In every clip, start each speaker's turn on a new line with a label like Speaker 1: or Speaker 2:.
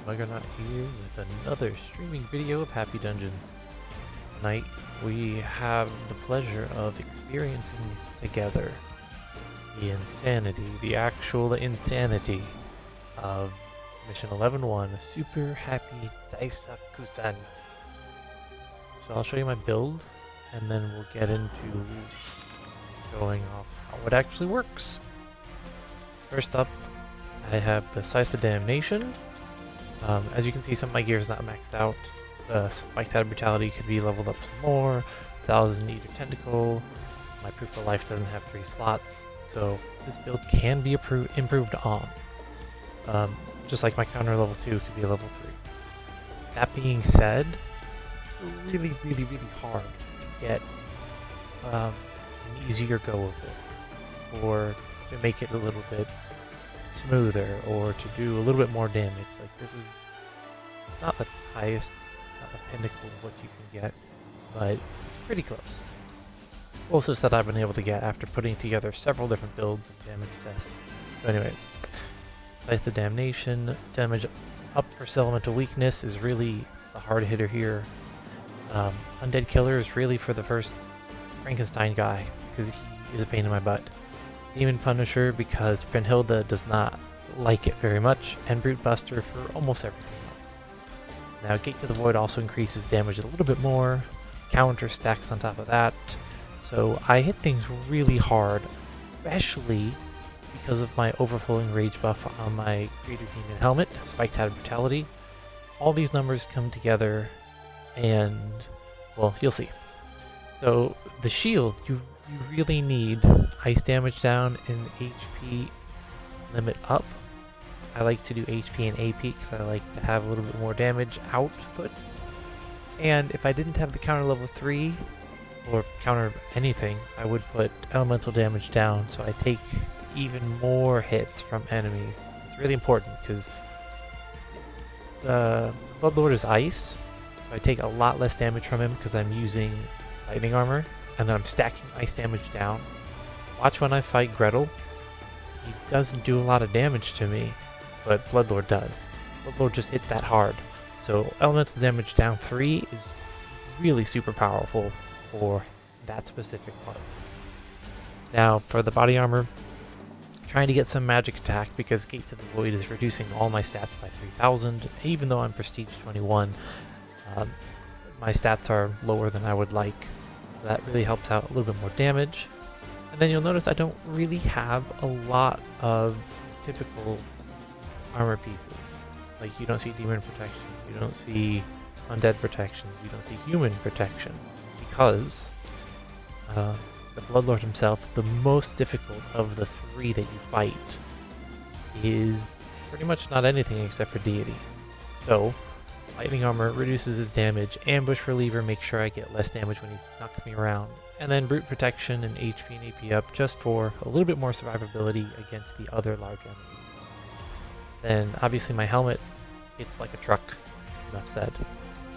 Speaker 1: Muggernaut here with another streaming video of Happy Dungeons. Tonight we have the pleasure of experiencing together the insanity, the actual insanity of Mission 11-1, Super Happy Daisakusen. So I'll show you my build and then we'll get into going off how it actually works. First up, I have the Scythe of Damnation. As you can see, some of my gear is not maxed out. Untitled Brutality could be leveled up some more. 1000 Eater Tentacle. My Proof of Life doesn't have 3 slots, so this build can be improved on. Just like my counter level 2 could be a level 3. That being said, it's really hard to get an easier go of this, or to make it a little bit smoother, or to do a little bit more damage. Like, this is not the highest, not the pinnacle of what you can get, but it's pretty close. Closest that I've been able to get after putting together several different builds and damage tests. So anyways, Scythe of Damnation, damage up for elemental weakness is really the hard hitter here. Undead Killer is really for the first Frankenstein guy, because he is a pain in my butt. Demon Punisher because Brynhilda does not like it very much, and Brute Buster for almost everything else. Now Gate to the Void also increases damage a little bit more, counter stacks on top of that, so I hit things really hard, especially because of my overflowing rage buff on my Greater Demon Helmet, Spiked Out Brutality. All these numbers come together and, well, you'll see. So the shield, you really need ice damage down and HP limit up. I like to do HP and AP because I like to have a little bit more damage output. And if I didn't have the counter level 3 or counter anything, I would put elemental damage down so I take even more hits from enemies. It's really important because the Bloodlord is ice, so I take a lot less damage from him because I'm using lightning armor, and then I'm stacking ice damage down. Watch when I fight Gretel. He doesn't do a lot of damage to me, but Bloodlord does. Bloodlord just hits that hard. So elemental damage down 3 is really super powerful for that specific part. Now for the body armor, trying to get some magic attack because Gate to the Void is reducing all my stats by 3000. Even though I'm Prestige 21, my stats are lower than I would like. So that really helps out a little bit more damage. And then you'll notice I don't really have a lot of typical armor pieces. Like, you don't see demon protection, you don't see undead protection, you don't see human protection, because the Bloodlord himself, the most difficult of the 3 that you fight, is pretty much not anything except for deity. So lightning armor reduces his damage, ambush reliever makes sure I get less damage when he knocks me around, and then brute protection and HP and AP up just for a little bit more survivability against the other large enemies. Then obviously my helmet hits like a truck, enough said.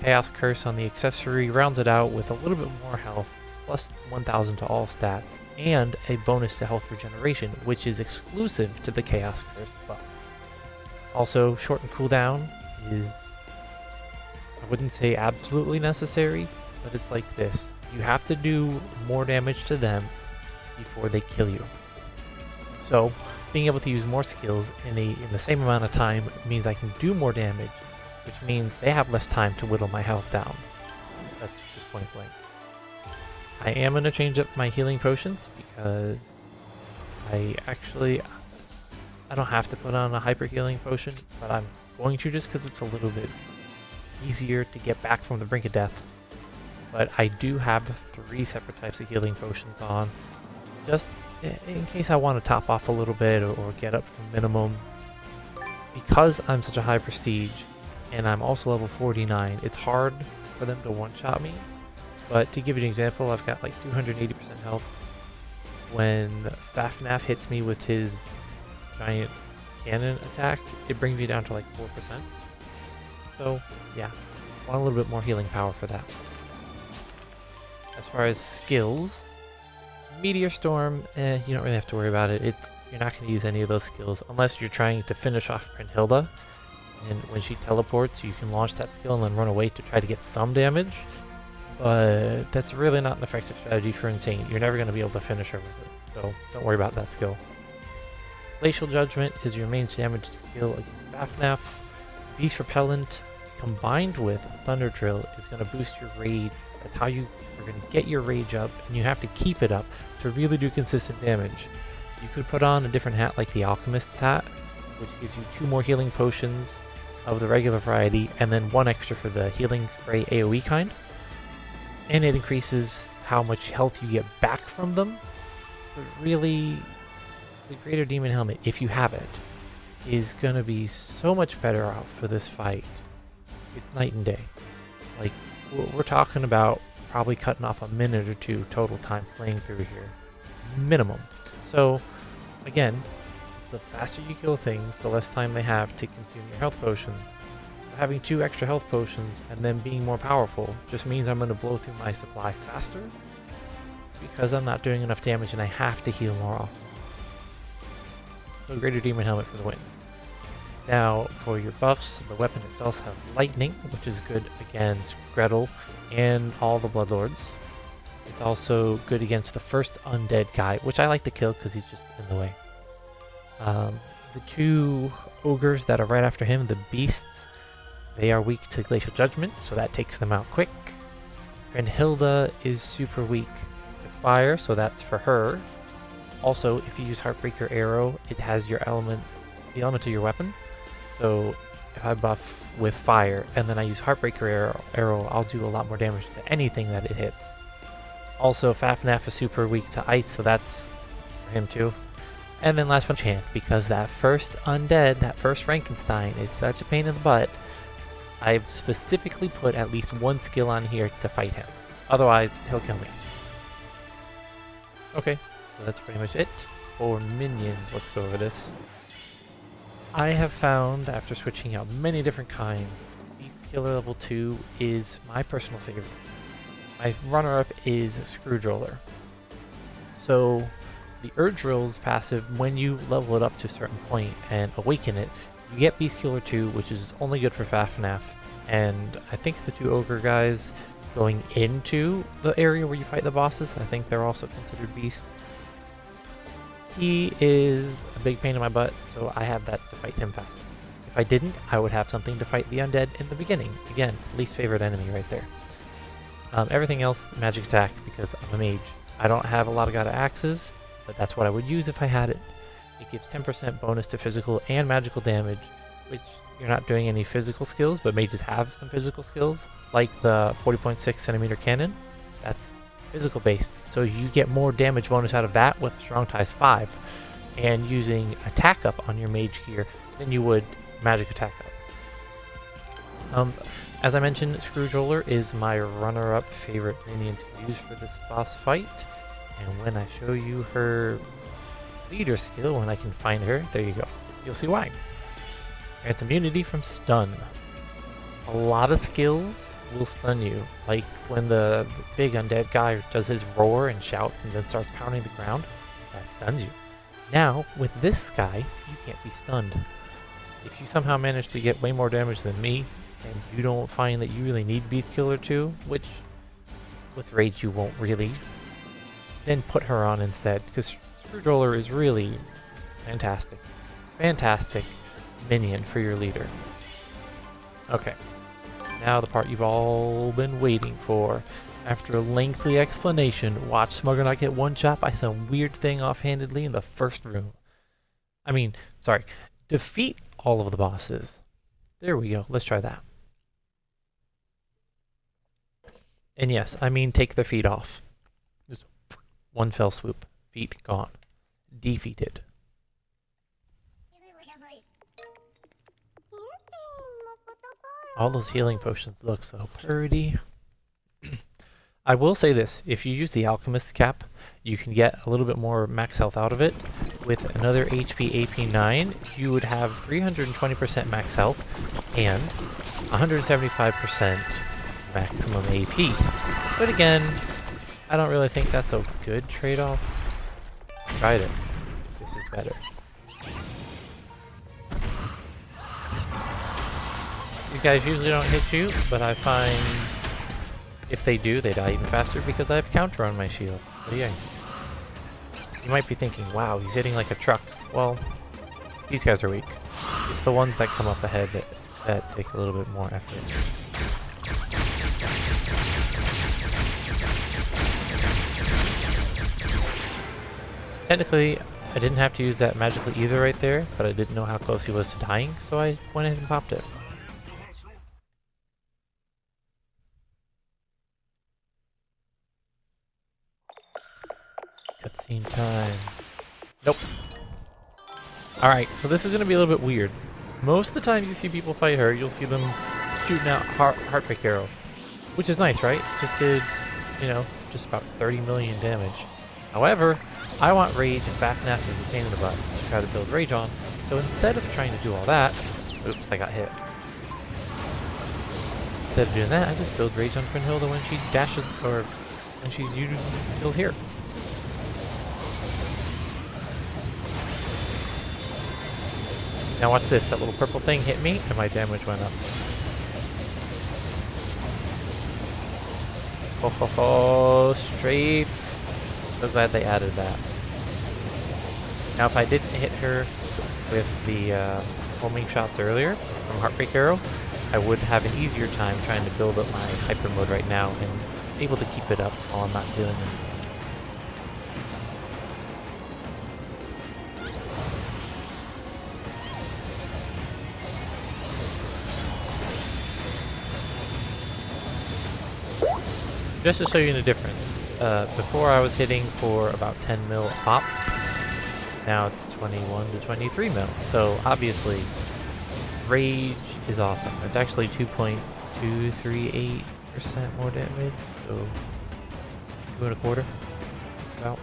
Speaker 1: Chaos Curse on the accessory rounds it out with a little bit more health, plus 1000 to all stats, and a bonus to health regeneration, which is exclusive to the Chaos Curse buff. Also, shortened cooldown is, I wouldn't say absolutely necessary, but it's like this. You have to do more damage to them before they kill you. So, being able to use more skills in the same amount of time means I can do more damage, which means they have less time to whittle my health down. That's just point blank. I am going to change up my healing potions because I don't have to put on a hyper healing potion, but I'm going to just because it's a little bit easier to get back from the brink of death. But I do have 3 separate types of healing potions on, just in case I want to top off a little bit or get up to minimum. Because I'm such a high prestige and I'm also level 49, it's hard for them to one-shot me. But to give you an example, I've got like 280% health. When Fafnaf hits me with his giant cannon attack, it brings me down to like 4%. So yeah, want a little bit more healing power for that. As far as skills, Meteor Storm, you don't really have to worry about it. You're not going to use any of those skills unless you're trying to finish off Brynhilda. And when she teleports, you can launch that skill and then run away to try to get some damage. But that's really not an effective strategy for Insane. You're never going to be able to finish her with it. So don't worry about that skill. Glacial Judgment is your main damage skill against Fafnaf. Beast Repellent combined with Thunder Drill is going to boost your rage. That's how you are going to get your rage up, and you have to keep it up to really do consistent damage. You could put on a different hat like the Alchemist's hat, which gives you 2 more healing potions of the regular variety, and then 1 extra for the healing spray AoE kind. And it increases how much health you get back from them. But really, the Greater Demon Helmet, if you have it, is going to be so much better off for this fight. It's night and day. Like, we're talking about probably cutting off a minute or 2 total time playing through here. Minimum. So, again, the faster you kill things, the less time they have to consume your health potions. Having 2 extra health potions and then being more powerful just means I'm going to blow through my supply faster because I'm not doing enough damage and I have to heal more often. So Greater Demon Helmet for the win. Now for your buffs, the weapon itself has Lightning, which is good against Gretel and all the Bloodlords. It's also good against the first undead guy, which I like to kill because he's just in the way. The 2 ogres that are right after him, the beasts, they are weak to Glacial Judgment, so that takes them out quick. And Hilda is super weak to fire, so that's for her. Also, if you use Heartbreaker Arrow, it has your element, the element of your weapon. So if I buff with fire and then I use Heartbreaker Arrow, I'll do a lot more damage to anything that it hits. Also, Fafnaf is super weak to ice, so that's for him too. And then last one, Chance, because that first undead, that first Frankenstein, is such a pain in the butt. I've specifically put at least 1 skill on here to fight him. Otherwise, he'll kill me. Okay, so that's pretty much it. For minions, let's go over this. I have found, after switching out many different kinds, Beast Killer level 2 is my personal favorite. My runner-up is Screwdroller. So, the Urge Drill's passive, when you level it up to a certain point and awaken it, you get Beast Killer 2, which is only good for Fafnaf, and I think the 2 Ogre guys going into the area where you fight the bosses, I think they're also considered Beast. He is a big pain in my butt, so I have that to fight him faster. If I didn't, I would have something to fight the undead in the beginning. Again, least favorite enemy right there. Everything else, magic attack, because I'm a mage. I don't have a lot of god axes, but that's what I would use if I had it. It gives 10% bonus to physical and magical damage, which you're not doing any physical skills, but mages have some physical skills, like the 40.6 centimeter cannon. That's physical based, so you get more damage bonus out of that with Strong Ties 5, and using attack up on your mage gear than you would magic attack up. As I mentioned, Screwdroller is my runner-up favorite minion to use for this boss fight, and when I show you her leader skill, when I can find her, there you go. You'll see why. Grants immunity from stun. A lot of skills will stun you, like when the big undead guy does his roar and shouts and then starts pounding the ground, that stuns you. Now, with this guy, you can't be stunned. If you somehow manage to get way more damage than me, and you don't find that you really need Beast Killer 2, which with Rage you won't really, then put her on instead, because Screwdroller is really fantastic. Fantastic minion for your leader. Okay, now the part you've all been waiting for. After a lengthy explanation, watch Smuggernaut get one shot by some weird thing offhandedly in the first room. Defeat all of the bosses. There we go, let's try that. And yes, I mean take their feet off. Just one fell swoop. Feet gone. Defeated. All those healing potions look so pretty. I will say this, if you use the Alchemist's Cap, you can get a little bit more max health out of it. With another HP AP 9, you would have 320% max health and 175% maximum AP. But again, I don't really think that's a good trade-off. Tried it. This is better. These guys usually don't hit you, but I find if they do, they die even faster because I have counter on my shield. So yeah. You might be thinking, wow, he's hitting like a truck. Well, these guys are weak. It's the ones that come up ahead that take a little bit more effort. Technically, I didn't have to use that magically either right there, but I didn't know how close he was to dying, so I went ahead and popped it. Cutscene time. Nope. Alright, so this is going to be a little bit weird. Most of the time you see people fight her, you'll see them shooting out Heartbreak Arrow. Which is nice, right? Just did, you know, just about 30 million damage. However, I want Rage and Backnap as a pain in the butt to try to build Rage on. So instead of trying to do all that, oops, I got hit. Instead of doing that, I just build Rage on Brunhilde when she dashes, or when she's usually still here. Now watch this, that little purple thing hit me and my damage went up. Ho ho ho, straight. So glad they added that. Now if I didn't hit her with the homing shots earlier from Heartbreak Arrow, I would have an easier time trying to build up my hyper mode right now and able to keep it up while I'm not doing anything. Just to show you the difference, before I was hitting for about 10 mil a pop, now it's 21 to 23 mil. So obviously, Rage is awesome. It's actually 2.238% more damage, so 2.25 about.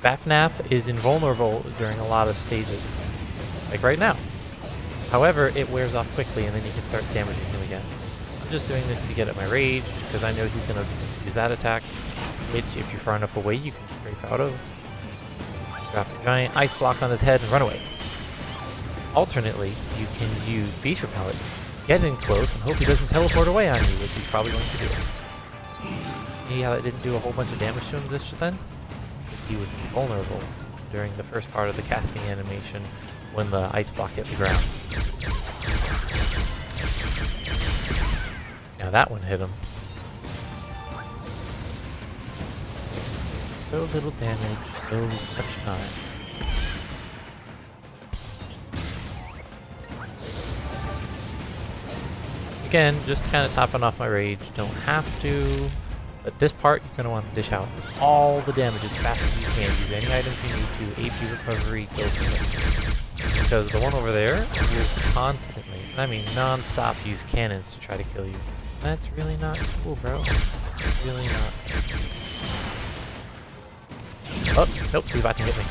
Speaker 1: Bafnaf is invulnerable during a lot of stages, like right now. However, it wears off quickly and then you can start damaging him again. I'm just doing this to get at my Rage, because I know he's going to use that attack, which if you're far enough away you can strafe out of. Drop a giant ice block on his head and run away. Alternately, you can use Beast Repellent, get in close and hope he doesn't teleport away on you, which he's probably going to do. See how that didn't do a whole bunch of damage to him just then? He was invulnerable during the first part of the casting animation when the ice block hit the ground. Now that one hit him. So little damage, so much time. Again, just kind of topping off my Rage. Don't have to. But this part, you're going to want to dish out all the damage as fast as you can. Use any items you need to. AP recovery, go for it. Because the one over there will constantly, and I mean non-stop, use cannons to try to kill you. That's really not cool, bro. Really not. Oh, nope, he's about to hit me.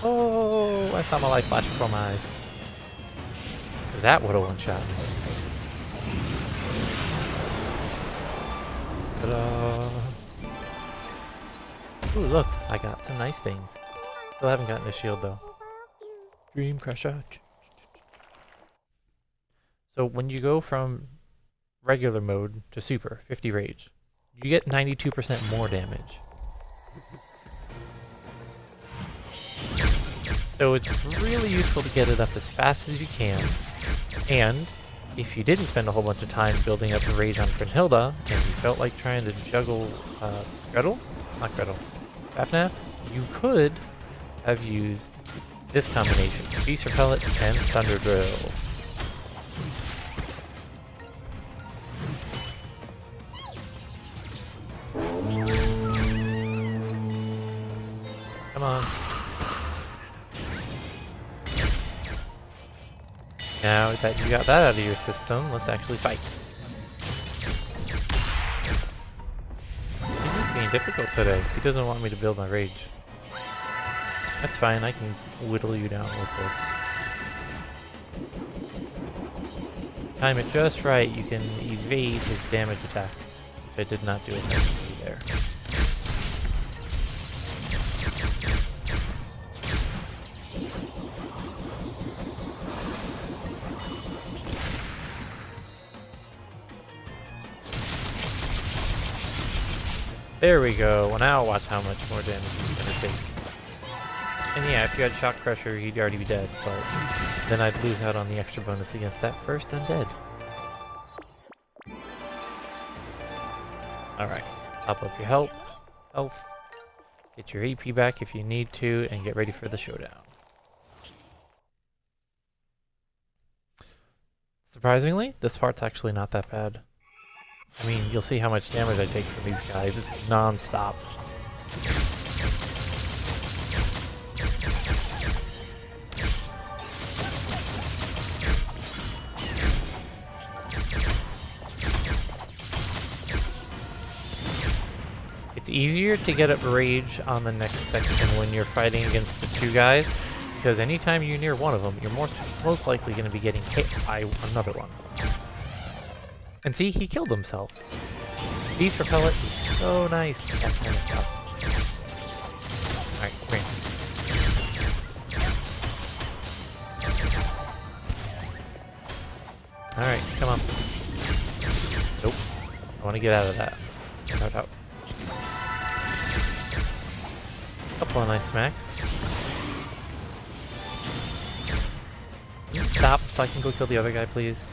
Speaker 1: Oh, I saw my life flash before my eyes. That would have one-shot me. Ta-da! Ooh, look, I got some nice things. Still haven't gotten the shield, though. Dream Crusher. So when you go from regular mode to super, 50 rage, you get 92% more damage. So it's really useful to get it up as fast as you can, and if you didn't spend a whole bunch of time building up a rage on Brunhilde, and you felt like trying to juggle Gretel? Not Gretel. Bafnaf? You could have used this combination, Beast Repellent and Thunder Drill. Come on. Now that you got that out of your system, let's actually fight. He's just being difficult today. He doesn't want me to build my rage. That's fine, I can whittle you down with this. Time it just right, you can evade his damage attack. Which I did not do effectively there. There we go. Well, now watch how much more damage he's gonna take. And yeah, if you had Shock Pressure, he'd already be dead, but then I'd lose out on the extra bonus against that first undead. Alright, top up your health, get your AP back if you need to, and get ready for the showdown. Surprisingly, this part's actually not that bad. I mean, you'll see how much damage I take from these guys. It's non-stop. It's easier to get up rage on the next section when you're fighting against the two guys, because anytime you're near one of them, you're most likely going to be getting hit by another one. And see, he killed himself. Beast Repellent is so nice for that kind of stuff. Alright, come here. Alright, come on. Nope. I want to get out of that. Out. Couple of nice smacks. Can you stop so I can go kill the other guy, please?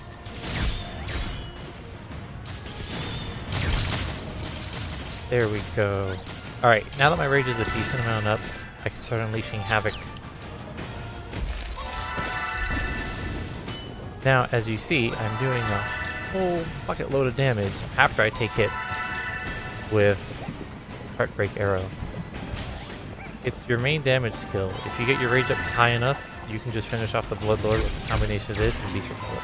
Speaker 1: There we go. Alright, now that my rage is a decent amount up, I can start unleashing havoc. Now, as you see, I'm doing a whole bucket load of damage after I take hits with Heartbreak Arrow. It's your main damage skill. If you get your rage up high enough, you can just finish off the Bloodlord with a combination of this and Beast Repellent.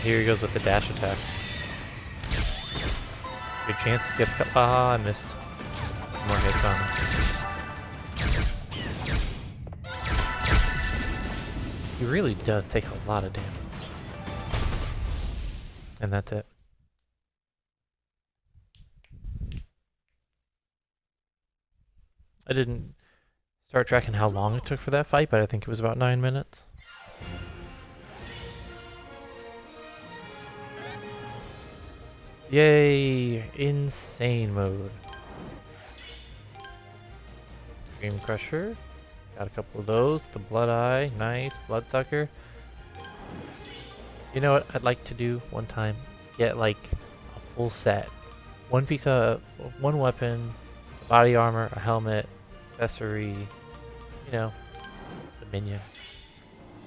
Speaker 1: Here he goes with the dash attack. Good chance to get... I missed. More hits on him. He really does take a lot of damage. And that's it. I didn't start tracking how long it took for that fight, but I think it was about 9 minutes. Yay! Insane mode. Dream Crusher. Got a couple of those. The Blood Eye. Nice. Bloodsucker. You know what I'd like to do one time? Get like a full set. One piece of... one weapon, body armor, a helmet, accessory, you know, the minion.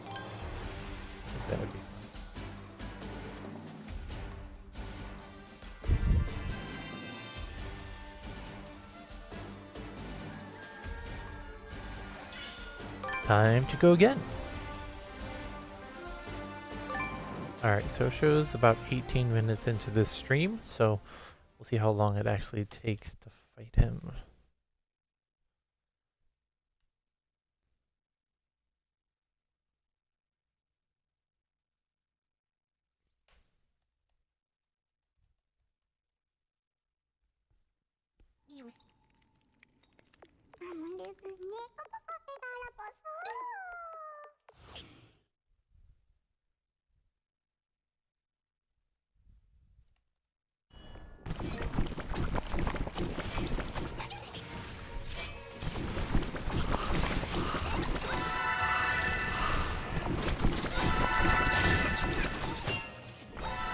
Speaker 1: I think that would be... Time to go again. Alright, so it shows about 18 minutes into this stream, so we'll see how long it actually takes to fight him.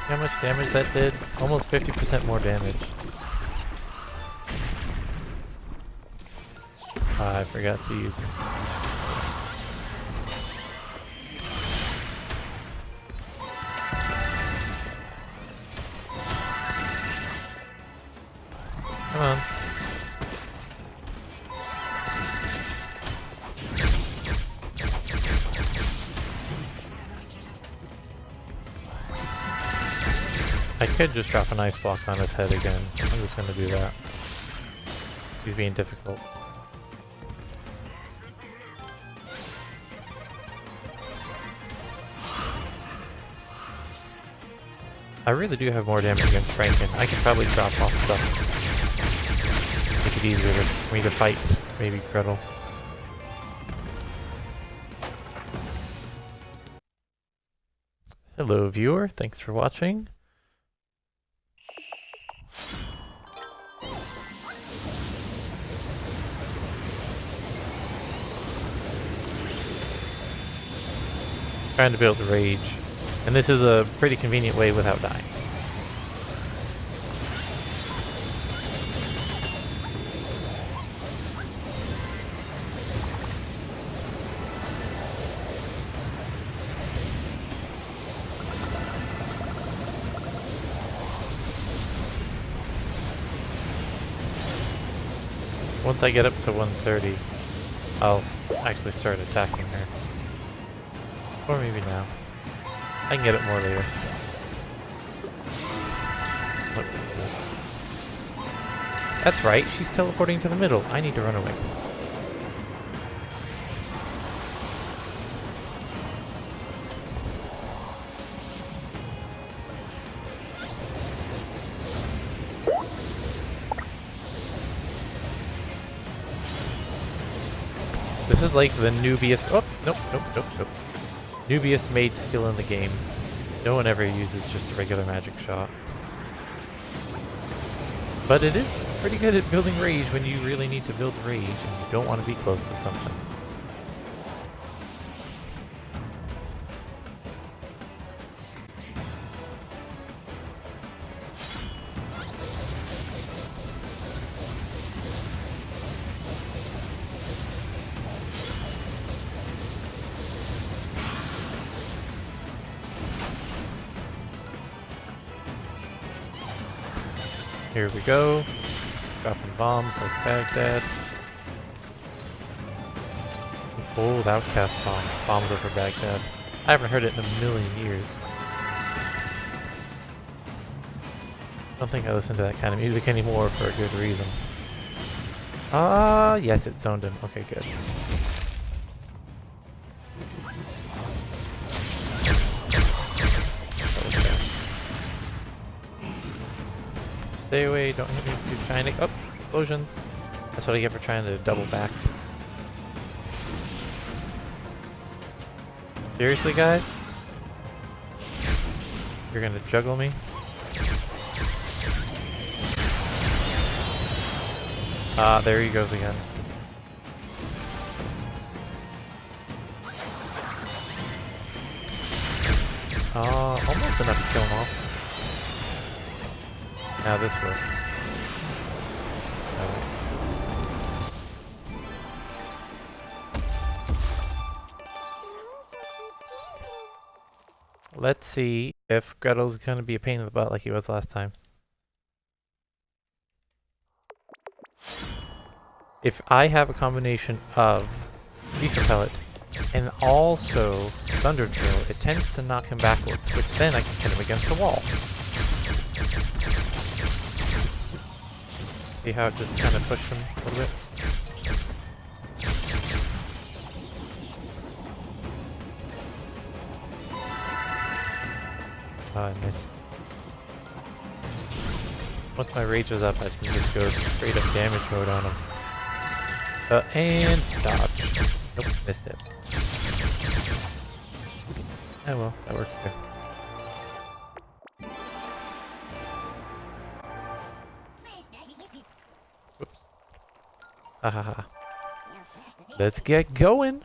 Speaker 1: How much damage that did? Almost 50% more damage. I forgot to use it. Come on. I could just drop an ice block on his head again. I'm just gonna do that. He's being difficult. I really do have more damage against Franken. I could probably drop off stuff. Make it easier for me to fight, maybe Gretel. Hello viewer, thanks for watching. Trying to build rage, and this is a pretty convenient way without dying. Once I get up to 130, I'll actually start attacking her. Or maybe now. I can get it more later. Look. That's right, she's teleporting to the middle. I need to run away. This is like the newbiest. Oh, nope. Newbiest mage skill in the game. No one ever uses just a regular magic shot. But it is pretty good at building rage when you really need to build rage and you don't want to be close to something. Here we go. Dropping bombs like Baghdad. Old Outcast song, Bombs Over Baghdad. I haven't heard it in a million years. I don't think I listen to that kind of music anymore for a good reason. Ah, yes, it zoned him. Okay, good. Stay away, don't hit me too shiny. Oh, explosions. That's what I get for trying to double back. Seriously, guys? You're gonna juggle me? Ah, there he goes again. Almost enough to kill him off. Now this works. Let's see if Gretel's gonna be a pain in the butt like he was last time. If I have a combination of Beast Repellent and also Thunder Drill, it tends to knock him backwards, which then I can hit him against the wall. See how it just kind of pushed him a little bit? Oh, I missed. Once my rage is up, I can just go straight up damage mode on him. And dodge. Nope, missed it. Oh well, that works too. Whoops. Ahaha. Let's get going!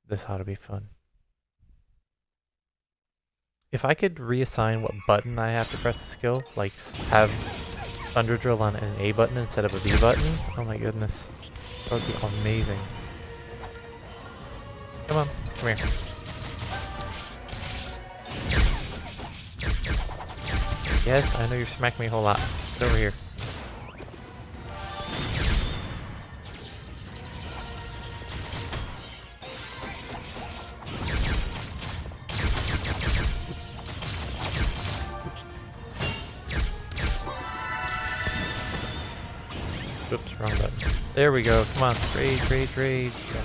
Speaker 1: This ought to be fun. If I could reassign what button I have to press a skill, like have Thunder Drill on an A button instead of a B button, oh my goodness. That would be amazing. Come on, come here. Yes, I know you're smacking me a whole lot. Get over here. Oops, wrong button. There we go. Come on. Rage, rage, rage. Yeah.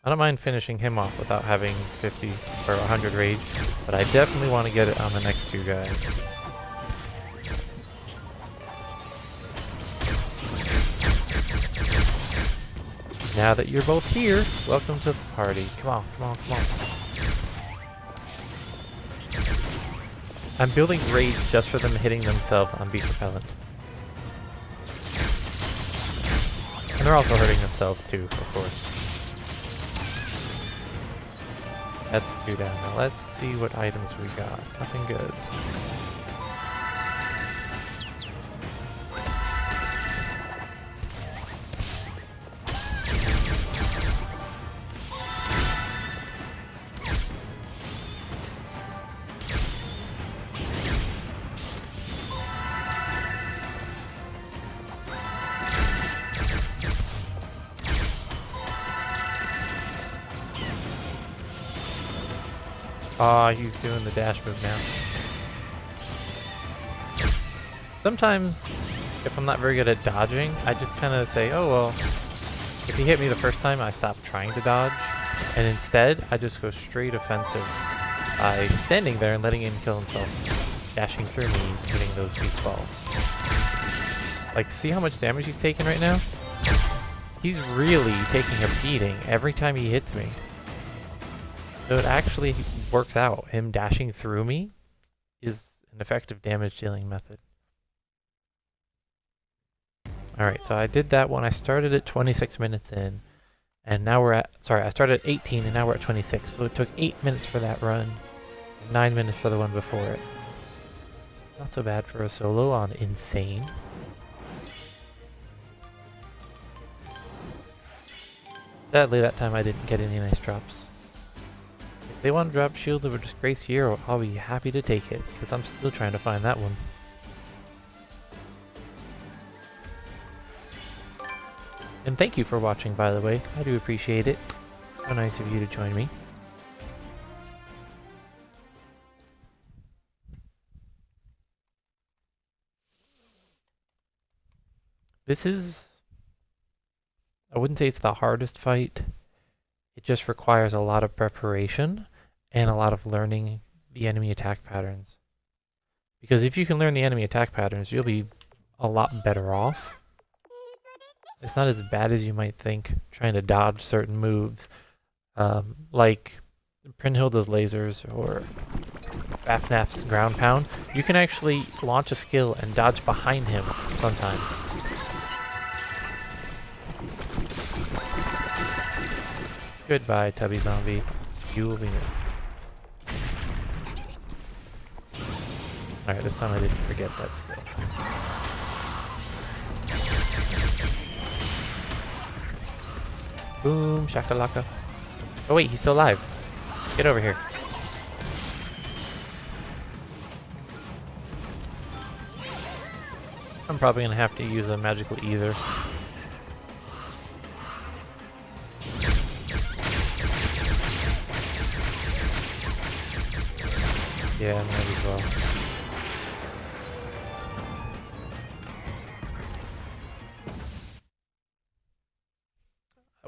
Speaker 1: I don't mind finishing him off without having 50 or 100 rage, but I definitely want to get it on the next two guys. Now that you're both here, welcome to the party. Come on, come on, come on. I'm building rage just for them hitting themselves on beast repellent. And they're also hurting themselves too, of course. That's 2 down. Now let's see what items we got. Nothing good. Ah, he's doing the dash move now. Sometimes, if I'm not very good at dodging, I just kind of say, oh well, if he hit me the first time, I stop trying to dodge, and instead, I just go straight offensive by standing there and letting him kill himself, dashing through me, hitting those beast balls. Like, see how much damage he's taking right now? He's really taking a beating every time he hits me. So it actually works out. Him dashing through me is an effective damage dealing method. Alright, so I did that one. I started at 26 minutes in, and now we're at, sorry, I started at 18 and now we're at 26. So it took 8 minutes for that run, 9 minutes for the one before it. Not so bad for a solo on Insane. Sadly, that time I didn't get any nice drops. If they want to drop Shield of a Disgraced Hero, I'll be happy to take it, because I'm still trying to find that one. And thank you for watching, by the way. I do appreciate it. So nice of you to join me. This is... I wouldn't say it's the hardest fight. It just requires a lot of preparation and a lot of learning the enemy attack patterns. Because if you can learn the enemy attack patterns, you'll be a lot better off. It's not as bad as you might think trying to dodge certain moves, like Brynhilda's lasers or Fafnaf's ground pound. You can actually launch a skill and dodge behind him sometimes. Goodbye, Tubby Zombie. You will be missed. Alright, this time I didn't forget that skill. Boom, shakalaka. Oh wait, he's still alive. Get over here. I'm probably gonna have to use a magical ether. Yeah, might as well.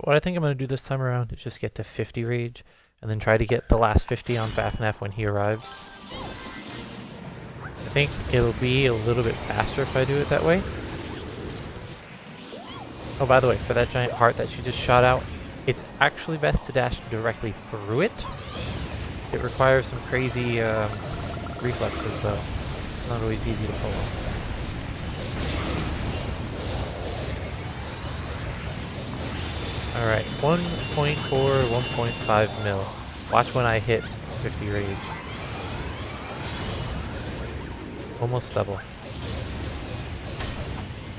Speaker 1: What I think I'm going to do this time around is just get to 50 rage, and then try to get the last 50 on Fafnaf when he arrives. I think it'll be a little bit faster if I do it that way. Oh, by the way, for that giant heart that she just shot out, it's actually best to dash directly through it. It requires some crazy reflexes, though. It's not always easy to pull off. Alright, 1.4, 1.5 mil. Watch when I hit 50 rage. Almost double.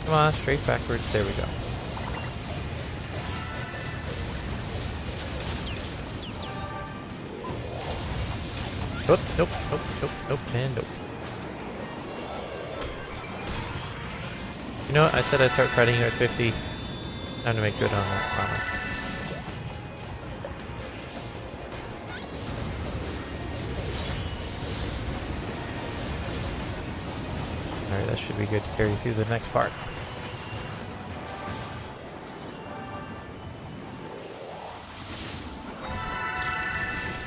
Speaker 1: Come on, straight backwards. There we go. Nope, nope, nope, nope, nope, and nope. You know what? I said I'd start fighting you at 50. Time to make good on that promise. Alright, that should be good to carry through the next part.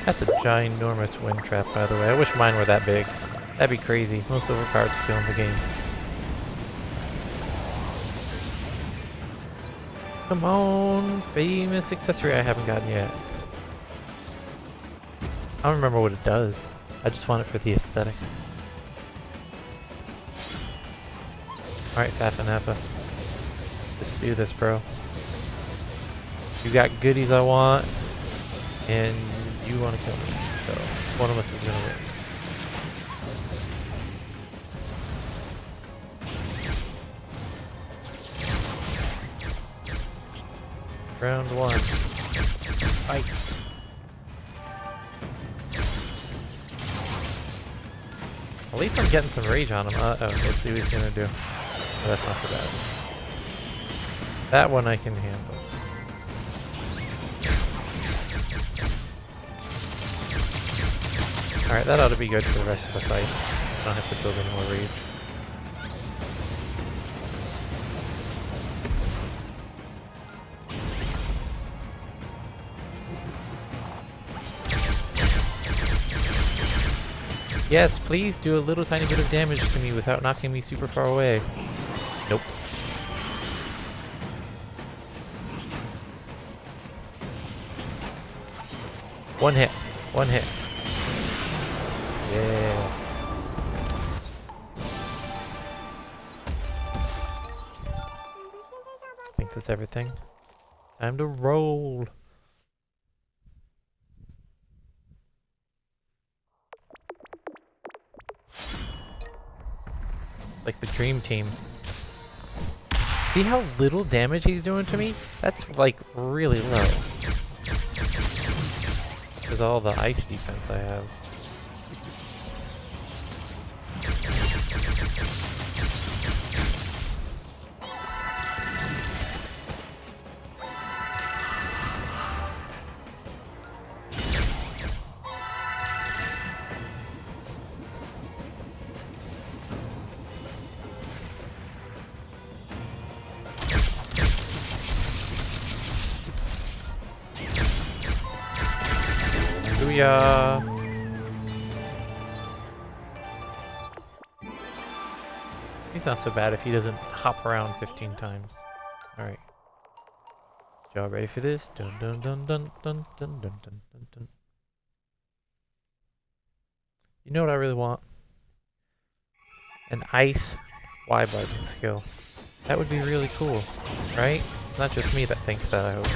Speaker 1: That's a ginormous wind trap, by the way. I wish mine were that big. That'd be crazy. Most overpowered skill in the game. Come on, famous accessory I haven't gotten yet. I don't remember what it does. I just want it for the aesthetic. Alright, Faffa Naffa. Let's do this, bro. You got goodies I want, and you want to kill me. So, one of us is gonna win. Round one. Fight. At least I'm getting some rage on him. Uh-oh, let's see what he's gonna do. Oh, that's not so bad. That one I can handle. Alright, that ought to be good for the rest of the fight. I don't have to build any more rage. Yes, please do a little tiny bit of damage to me without knocking me super far away. Nope. One hit. One hit. Yeah. I think that's everything. Time to roll. Like the dream team. See how little damage he's doing to me? That's like really low. Because all the ice defense I have. Booyah! He's not so bad if he doesn't hop around 15 times. Alright. Y'all ready for this? Dun dun dun dun dun dun dun dun dun dun. You know what I really want? An ice Y-button skill. That would be really cool, right? It's not just me that thinks that, I hope.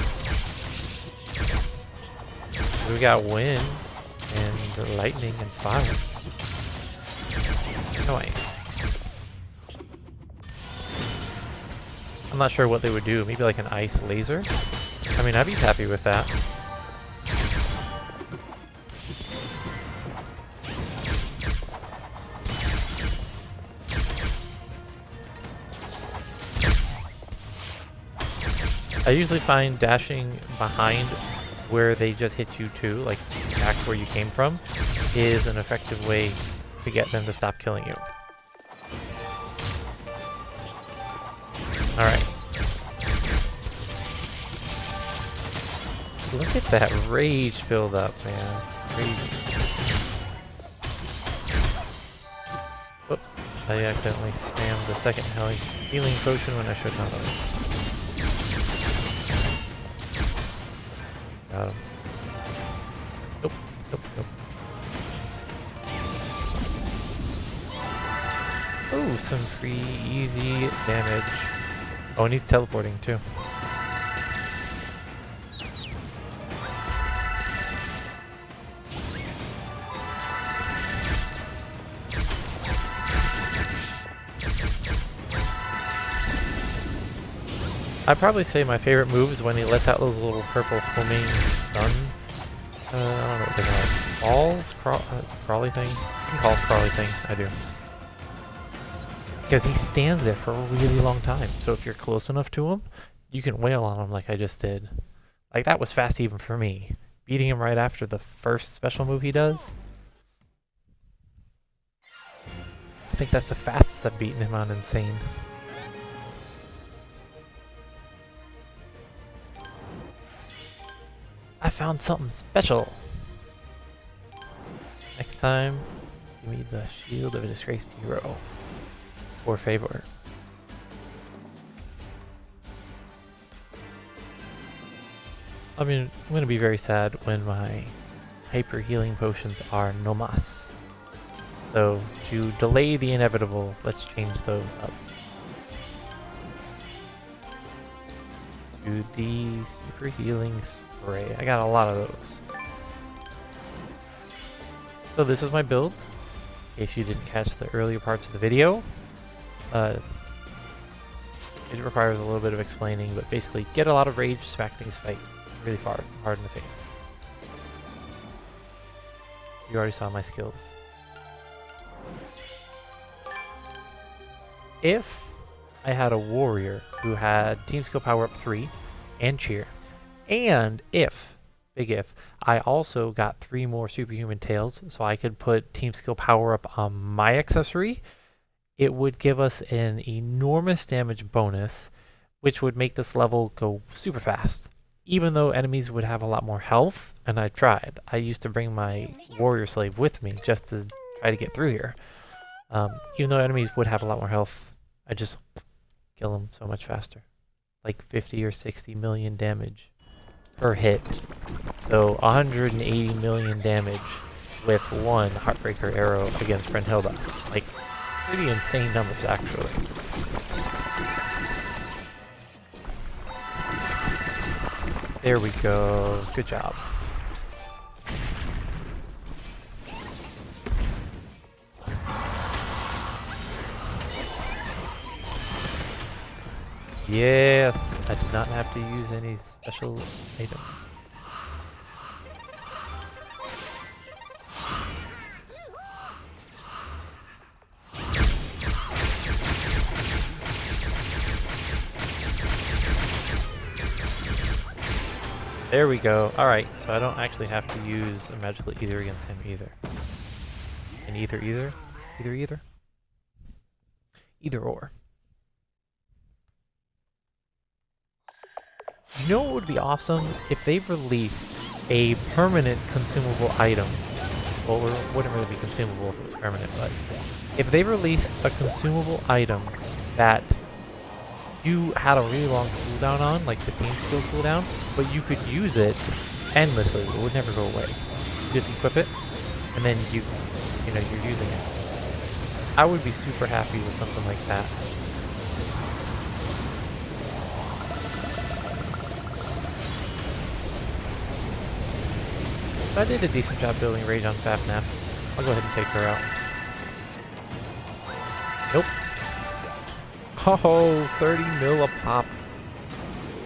Speaker 1: We got wind, and lightning, and fire. Nice. I'm not sure what they would do. Maybe like an ice laser? I mean, I'd be happy with that. I usually find dashing behind where they just hit you too, like back where you came from, is an effective way to get them to stop killing you. Alright. Look at that rage build up, man. Rage. Whoops. I accidentally spammed the second healing potion when I should not have. Got him. Nope, nope, nope. Oh, some free, easy damage. Oh, and he's teleporting too. I'd probably say my favorite move is when he lets out those little purple homing sun. I don't know what they're called. Balls? Crawly thing? You can call it crawly thing. I do. Because he stands there for a really long time. So if you're close enough to him, you can wail on him like I just did. Like that was fast even for me. Beating him right after the first special move he does. I think that's the fastest I've beaten him on Insane. I found something special. Next time, give me the shield of a disgraced hero. For favor. I mean, I'm going to be very sad when my hyper healing potions are no mas. So, to delay the inevitable, let's change those up. Do the super healing spray. I got a lot of those. So this is my build, in case you didn't catch the earlier parts of the video. It requires a little bit of explaining, but basically get a lot of rage, smack things fight really hard in the face. You already saw my skills. If I had a warrior who had team skill power up 3 and cheer, and if, big if, I also got 3 more superhuman tails, so I could put team skill power up on my accessory, it would give us an enormous damage bonus, which would make this level go super fast. Even though enemies would have a lot more health, and I tried. I used to bring my warrior slave with me just to try to get through here. Even though enemies would have a lot more health, I just kill them so much faster. Like 50 or 60 million damage per hit. So 180 million damage with 1 Heartbreaker arrow against Brunhilde. Like, pretty insane numbers, actually. There we go. Good job. Yes! I did not have to use any special item. There we go. Alright, so I don't actually have to use a magical either against him either. And either? Either or. You know what would be awesome? If they released a permanent consumable item. Well, it wouldn't really be consumable if it was permanent, but if they released a consumable item that you had a really long cooldown on, like the team skill cooldown, but you could use it endlessly. It would never go away. You just equip it, and then you're using it. I would be super happy with something like that. So I did a decent job building Rage on Fafnaf. I'll go ahead and take her out. Nope. Oh, 30 mil a pop.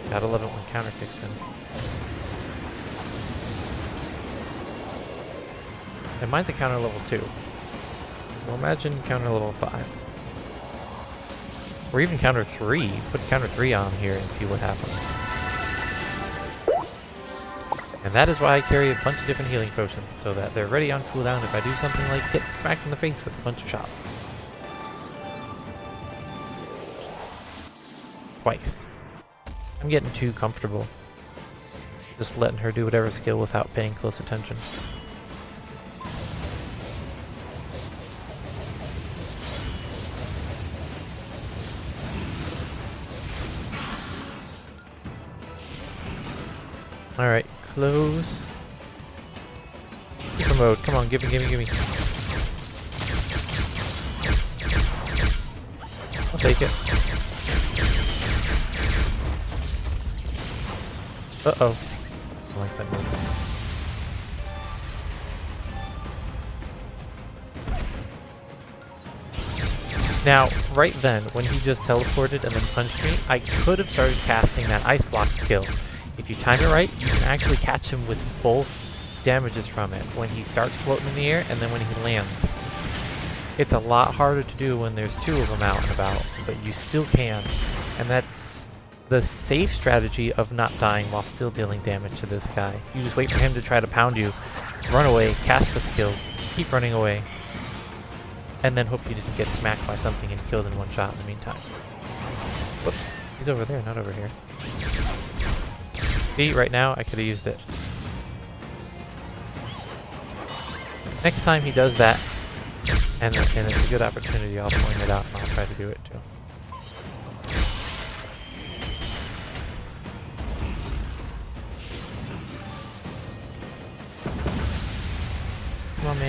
Speaker 1: Gotta love it when counter kicks in. And mine's a counter level 2. So imagine counter level 5. Or even counter 3. Put counter 3 on here and see what happens. And that is why I carry a bunch of different healing potions, so that they're ready on cooldown if I do something like get smacked in the face with a bunch of shots. Twice. I'm getting too comfortable. Just letting her do whatever skill without paying close attention. Alright, close. Super mode, come on, gimme. I'll take it. Uh-oh. I like that move. Now, right then, when he just teleported and then punched me, I could have started casting that ice block skill. If you time it right, you can actually catch him with both damages from it, when he starts floating in the air and then when he lands. It's a lot harder to do when there's 2 of them out and about, but you still can. And that's the safe strategy of not dying while still dealing damage to this guy. You just wait for him to try to pound you, run away, cast the skill, keep running away, and then hope you didn't get smacked by something and killed in one shot in the meantime. Whoops, he's over there, not over here. See, right now I could have used it. Next time he does that, and it's a good opportunity, I'll point it out and I'll try to do it too.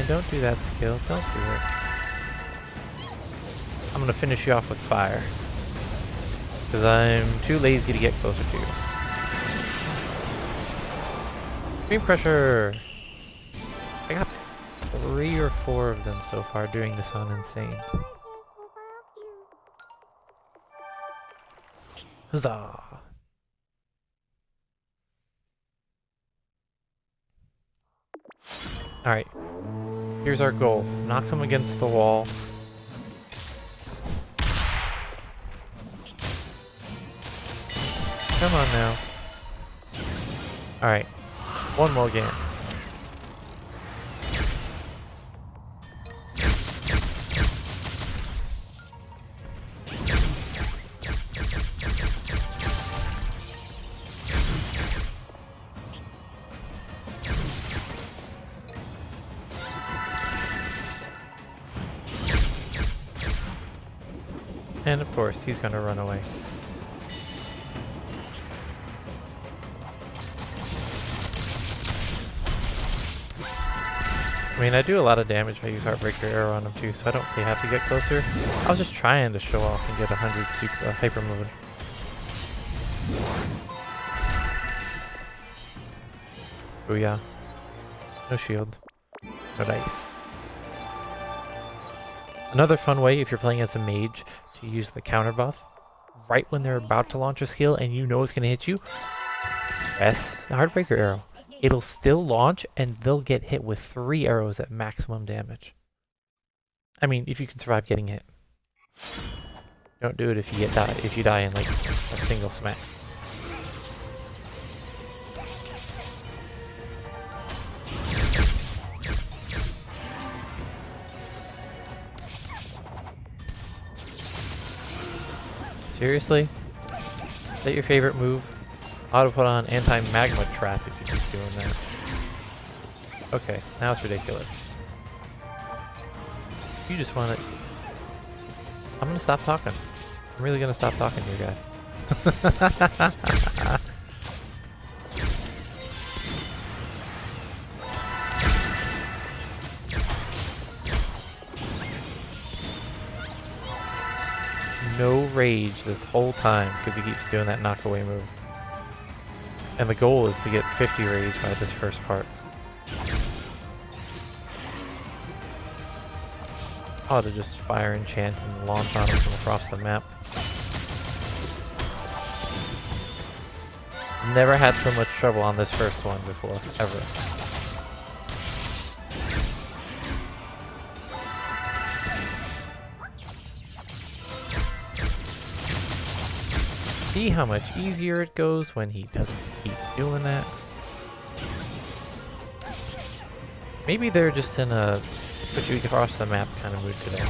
Speaker 1: don't do that skill. Don't do it. I'm gonna finish you off with fire. Because I'm too lazy to get closer to you. Extreme pressure! I got 3 or 4 of them so far doing this on Insane. Huzzah! Alright. Here's our goal. Knock him against the wall. Come on now. Alright. One more game. And of course, he's gonna run away. I mean, I do a lot of damage if I use Heartbreaker Arrow on him too, so I don't really have to get closer. I was just trying to show off and get 100 super, hyper moving. Booyah. No shield. No dice. Another fun way, if you're playing as a mage, to use the counter buff, right when they're about to launch a skill and you know it's going to hit you, press the Heartbreaker Arrow. It'll still launch and they'll get hit with 3 arrows at maximum damage. I mean, if you can survive getting hit. Don't do it if you die in like a single smack. Seriously? Is that your favorite move? I ought to put on anti-magma trap if you keep doing that. Okay, now it's ridiculous. You just want it. I'm gonna stop talking. I'm really gonna stop talking to you guys. No rage this whole time because he keeps doing that knockaway move. And the goal is to get 50 rage by this first part. I ought to just fire enchant and launch on him from across the map. Never had so much trouble on this first one before, ever. See how much easier it goes when he doesn't keep doing that? Maybe they're just in a put you across the map kind of mood today.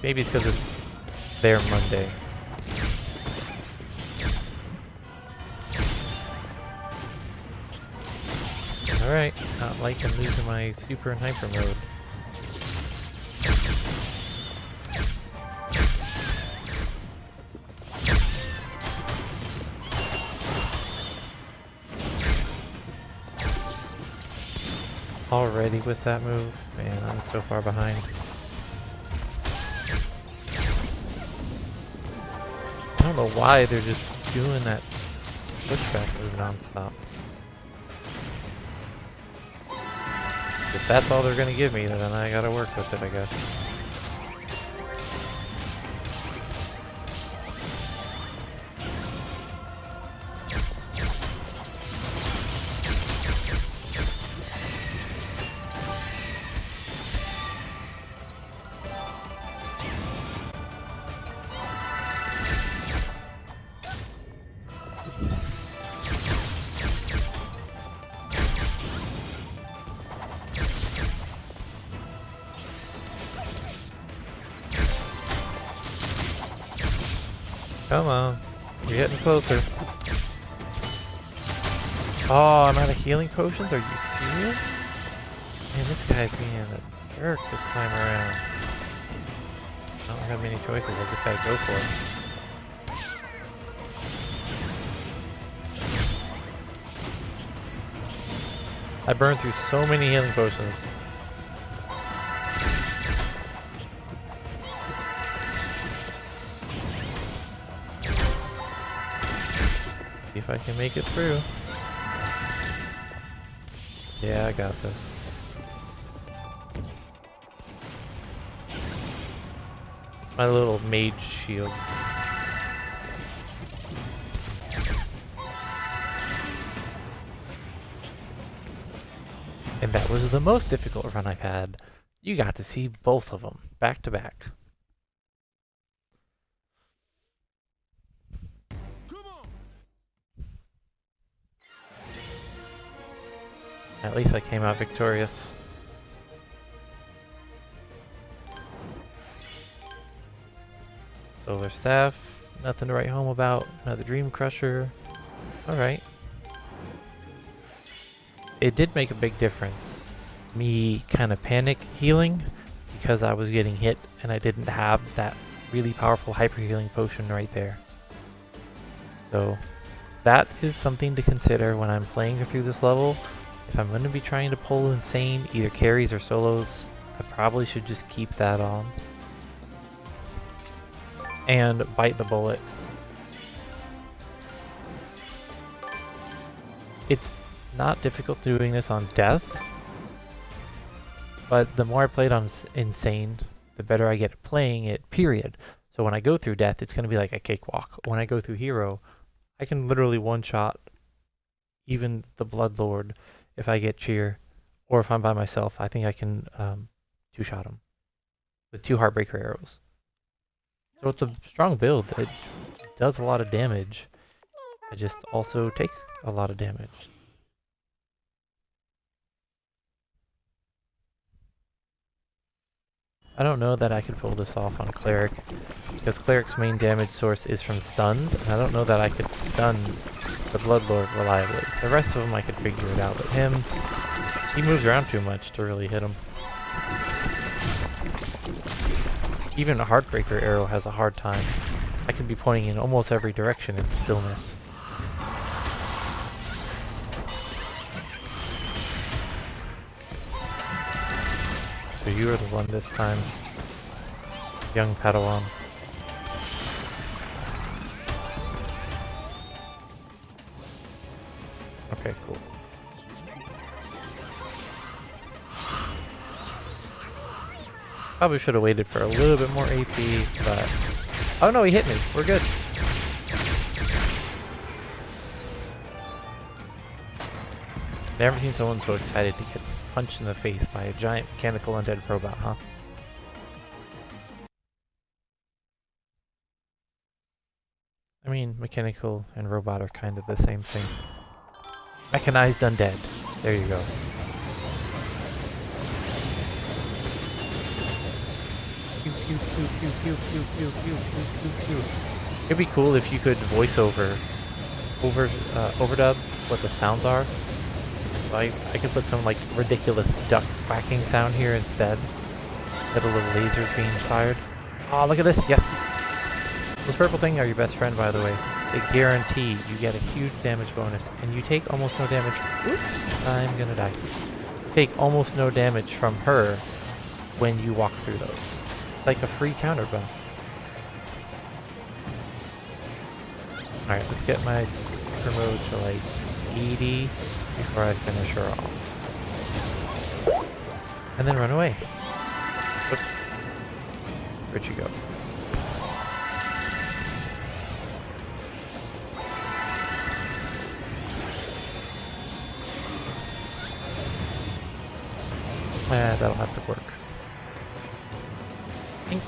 Speaker 1: Maybe it's because it's their Monday. Alright, not liking losing my super and hyper mode. Already with that move? Man, I'm so far behind. I don't know why they're just doing that pushback move non-stop. If that's all they're gonna give me, then I gotta work with it, I guess. Come on, you're getting closer. Oh, I'm out of healing potions? Are you serious? Man, this guy's being a jerk this time around. I don't have many choices, I just gotta go for it. I burned through so many healing potions. See if I can make it through. Yeah, I got this. My little mage shield. And that was the most difficult run I've had. You got to see both of them, back to back. At least I came out victorious. Solar Staff, nothing to write home about. Another Dream Crusher. Alright. It did make a big difference. Me kind of panic healing because I was getting hit and I didn't have that really powerful hyper healing potion right there. So that is something to consider when I'm playing through this level. If I'm going to be trying to pull insane, either carries or solos, I probably should just keep that on. And bite the bullet. It's not difficult doing this on death, but the more I played on insane, the better I get at playing it, period. So when I go through death, it's going to be like a cakewalk. When I go through hero, I can literally one-shot even the Bloodlord if I get cheer, or if I'm by myself, I think I can two-shot him with 2 Heartbreaker arrows. So it's a strong build. It does a lot of damage. I just also take a lot of damage. I don't know that I could pull this off on Cleric, because Cleric's main damage source is from stuns, and I don't know that I could stun the Bloodlord reliably. The rest of them I could figure it out, but him, he moves around too much to really hit him. Even a Heartbreaker arrow has a hard time. I could be pointing in almost every direction and still miss. So you are the one this time, young Padawan. Okay, cool. Probably should have waited for a little bit more AP, but... Oh no, he hit me. We're good. Never seen someone so excited to get punched in the face by a giant mechanical undead robot, huh? I mean, mechanical and robot are kind of the same thing. Mechanized undead. There you go. It'd be cool if you could voice overdub what the sounds are. So I could put some like ridiculous duck quacking sound here instead. Instead of little lasers being fired. Oh, look at this! Yes! Those purple things are your best friend, by the way. They guarantee you get a huge damage bonus, and you take almost no damage. Oops! I'm gonna die. You take almost no damage from her when you walk through those. It's like a free counter buff. Alright, let's get my super mode to like 80 before I finish her off. And then run away. Oops. Where'd you go? That'll have to work. Tink.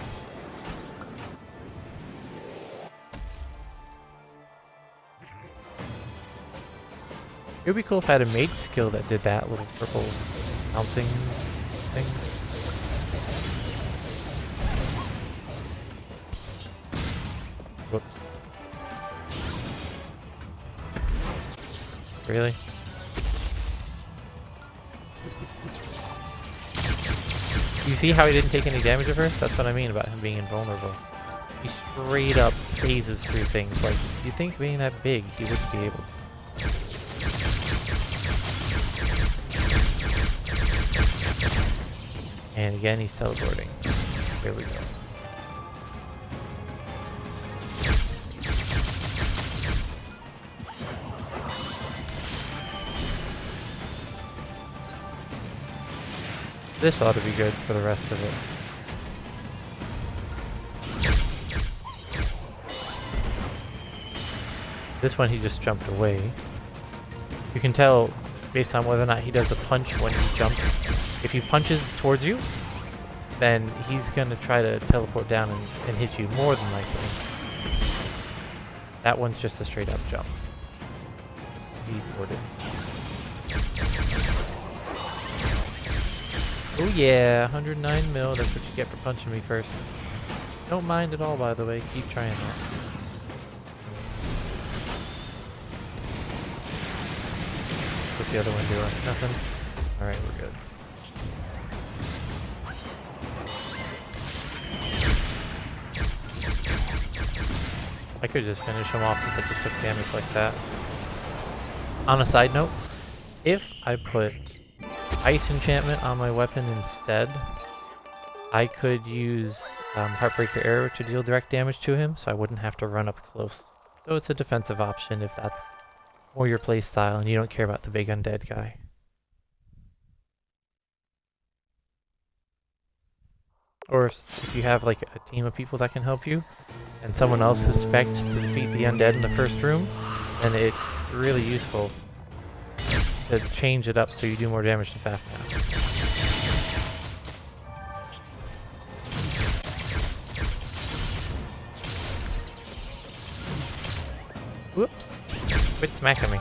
Speaker 1: It would be cool if I had a mage skill that did that little purple bouncing thing. Whoops. Really? You see how he didn't take any damage at first? That's what I mean about him being invulnerable. He straight up phases through things. Like, you think being that big, he wouldn't be able to. And again, he's teleporting. There we go. This ought to be good for the rest of it. This one he just jumped away. You can tell based on whether or not he does a punch when he jumps. If he punches towards you, then he's going to try to teleport down and hit you more than likely. That one's just a straight up jump. He boarded. Oh yeah, 109 mil, that's what you get for punching me first. Don't mind at all, by the way, keep trying that. What's the other one doing? Nothing? Alright, we're good. I could just finish him off if I just took damage like that. On a side note, if I put Ice Enchantment on my weapon instead, I could use Heartbreaker Arrow to deal direct damage to him, so I wouldn't have to run up close. So it's a defensive option if that's more your playstyle and you don't care about the big undead guy. Or if you have like a team of people that can help you, and someone else suspects to defeat the undead in the first room, then it's really useful to change it up so you do more damage to Fafnir. Whoops. Quit smacking me.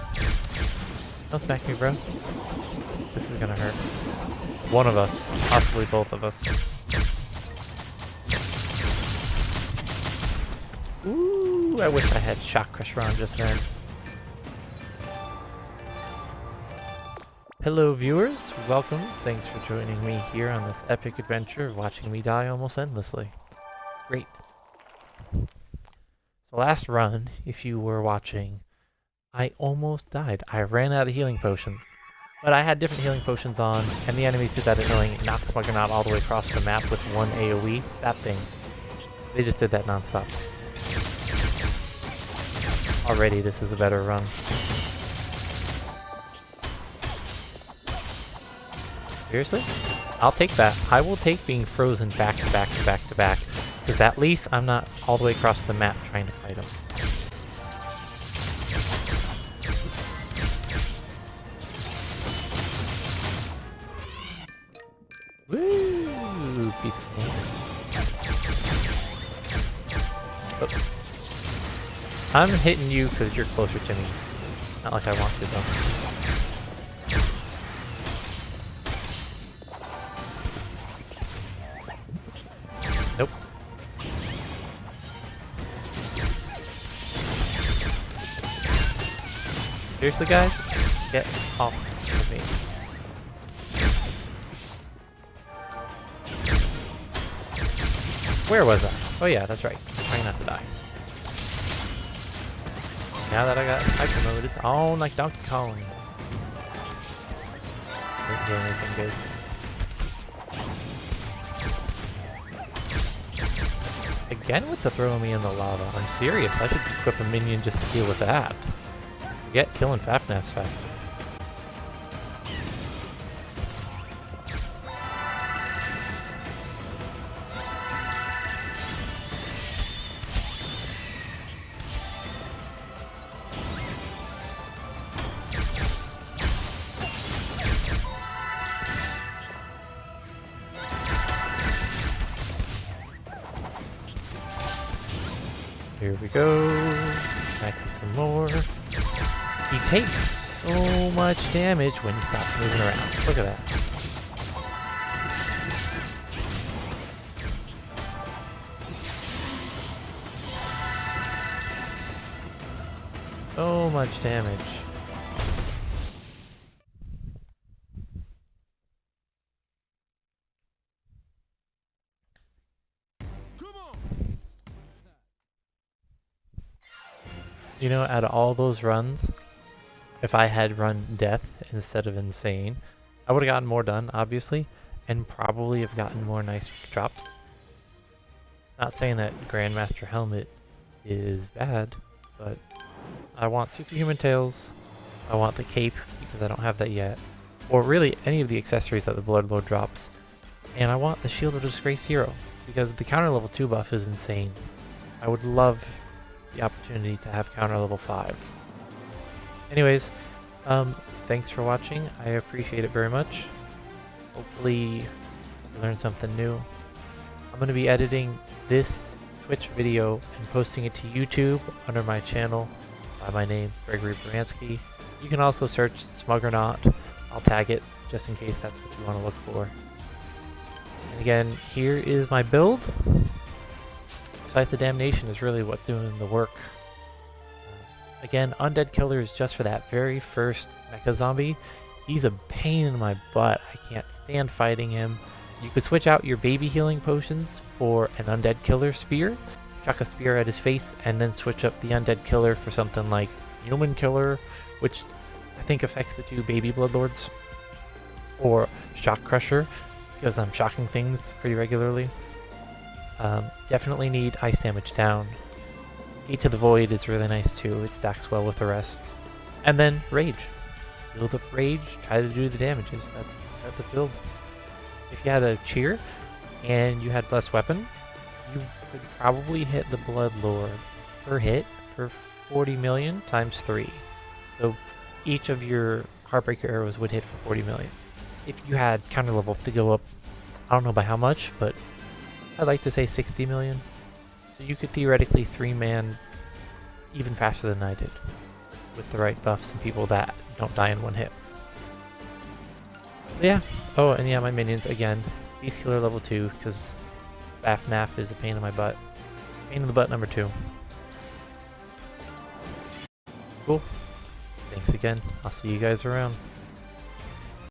Speaker 1: Don't smack me, bro. This is gonna hurt. One of us. Possibly both of us. Ooh, I wish I had Shock Crusher on just then. Hello viewers, welcome. Thanks for joining me here on this epic adventure of watching me die almost endlessly. Great. So last run, if you were watching, I almost died. I ran out of healing potions. But I had different healing potions on, and the enemies did that annoying knock Smuggernaut all the way across the map with one AoE. That thing. They just did that non-stop. Already this is a better run. Seriously? I'll take that. I will take being frozen back to back to back to back, because at least I'm not all the way across the map trying to fight him. Woo! Piece of cake. Oops. I'm hitting you because you're closer to me. Not like I want to though. Nope. Seriously, guys? Get off of me. Where was I? Oh yeah, that's right. I'm trying not to die. Now that I got hyper mode, it's on like Donkey Kong. Isn't doing anything good. Again with the throwing me in the lava. I'm serious. I should equip a minion just to deal with that. Get killing Fafnir faster. Here we go. Back to some more. He takes so much damage when he stops moving around. Look at that. So much damage. You know, out of all those runs, if I had run Death instead of Insane, I would have gotten more done, obviously, and probably have gotten more nice drops. Not saying that Grandmaster Helmet is bad, but I want Superhuman Tails, I want the Cape, because I don't have that yet, or really any of the accessories that the Bloodlord drops. And I want the Shield of Disgrace hero, because the counter level 2 buff is insane. I would love the opportunity to have counter level 5. Anyways, thanks for watching. I appreciate it very much. Hopefully you learned something new. I'm going to be editing this Twitch video and posting it to YouTube under my channel by my name, Gregory Baranski. You can also search Smug or Not. I'll tag it just in case that's what you want to look for. And again, here is my build. Scythe of Damnation is really what's doing the work. Again, Undead Killer is just for that very first Mecha Zombie. He's a pain in my butt. I can't stand fighting him. You could switch out your baby healing potions for an Undead Killer spear, chuck a spear at his face, and then switch up the Undead Killer for something like Human Killer, which I think affects the 2 baby Bloodlords, or Shock Crusher, because I'm shocking things pretty regularly. Definitely need ice damage down. Gate to the Void is really nice too, it stacks well with the rest. And then Rage. Build up Rage, try to do the damages, that's the build. If you had a Cheer, and you had Blessed Weapon, you could probably hit the Bloodlord per hit for 40 million times 3. So each of your Heartbreaker arrows would hit for 40 million. If you had counter level to go up, I don't know by how much, but I'd like to say 60 million. So you could theoretically 3-man even faster than I did, with the right buffs and people that don't die in one hit. So yeah. Oh, and yeah, my minions, again, Beast Killer level 2, because FNAF is a pain in my butt. Pain in the butt number 2. Cool. Thanks again. I'll see you guys around.